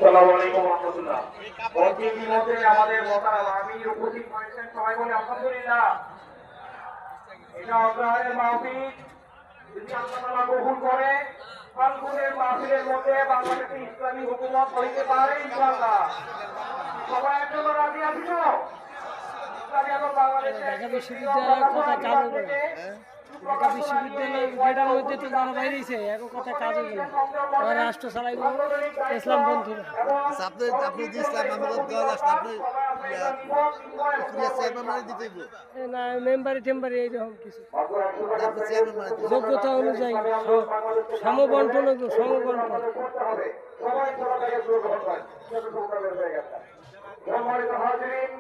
আসসালামু আলাইকুম ওয়া রাহমাতুল্লাহ। প্রতিদিনতে আমাদের মোহতারাম আমির উপস্থিত হয়েছেন, সবাই বলে আলহামদুলিল্লাহ। এটা অগ্রহায়ণের মাহফিল যদি আল্লাহ তাআলা কবুল করে, ফাল্গুনের মাহফিলের মধ্যে বাংলাদেশে ইসলামী হুকুমত হইতে পারে ইনশাআল্লাহ। সবাই একজন রাজি আছি তো? ইসলামী আলো বাংলাদেশে ঢাকা বিশ্ববিদ্যালয়ের কথা কাজও করে। ঢাকা বিশ্ববিদ্যালয়ের গেটার মধ্যে তো যারা বাইরেছে এক কথা কাজও করে। ওরা রাষ্ট্র চালাইব ইসলাম বন্ধুরা। আপনি যে ইসলাম আমাদের দল আসলে আপনি চেয়ারম্যান মানে দিতেইব না মেম্বারি টেম্বারি এইরকম কিছু আপনি চেয়ারম্যান মানে দিতেইব। যোগ্যতা অনুযায়ী সমবন্টন সমবন্টন। সম্মানিত হাজিরিন,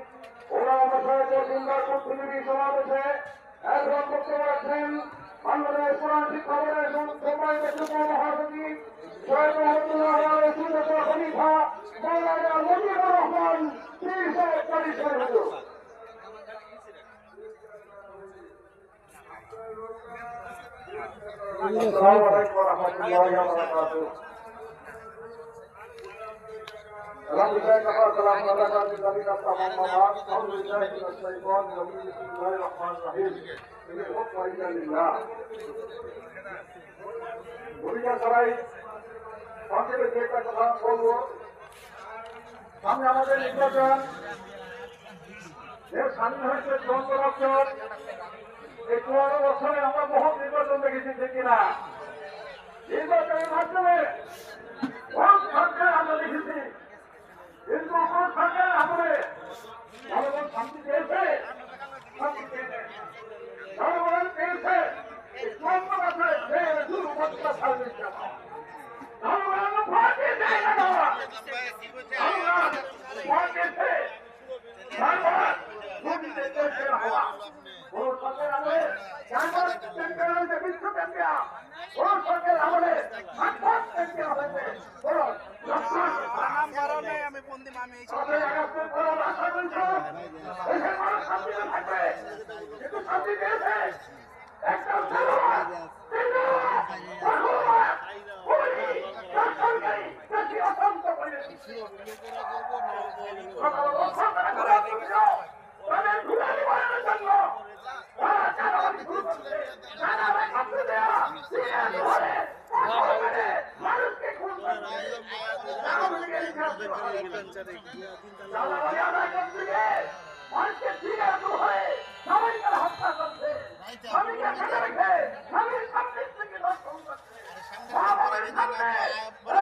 সমাবেশে এখন বক্তব্য রাখছেন বাংলাদেশ কোরআন শিক্ষা বোর্ডের সম্মানিত যুগ্ম মহাসচিব সৈয়দ মোহাম্মদুল্লাহ আলাইহি সুন্নাতুল খলিফা মাওলানা মুজিবুর রহমান পীর সাহেব কারি সাহেব হুজুর। আসসালামু আলাইকুম ওয়া রাহমাতুল্লাহি ওয়া বারাকাতুহু। alhamdulillah kafalam ala nabi zalika tamammat alhamdulillah minash shaitanir rajim bismillahir rahmanir rahim ini hukma lillah ভূমিকা সবাই সংক্ষেপে যে একটা কথা বলবো। সামনে আমাদের নির্বাচন, এর স্বাধীন হয়েছে 54 বছর। এই 54 বছরে আমরা বহু নির্বাচন দেখেছি, দেখি না নির্বাচনের মাধ্যমে বহু সরকার আমরা দেখেছি, কিন্তু কোন সরকার আমলে জনগণ শান্তি পেয়েছে, শান্তি পেয়েছে, জনগণ পেয়েছে।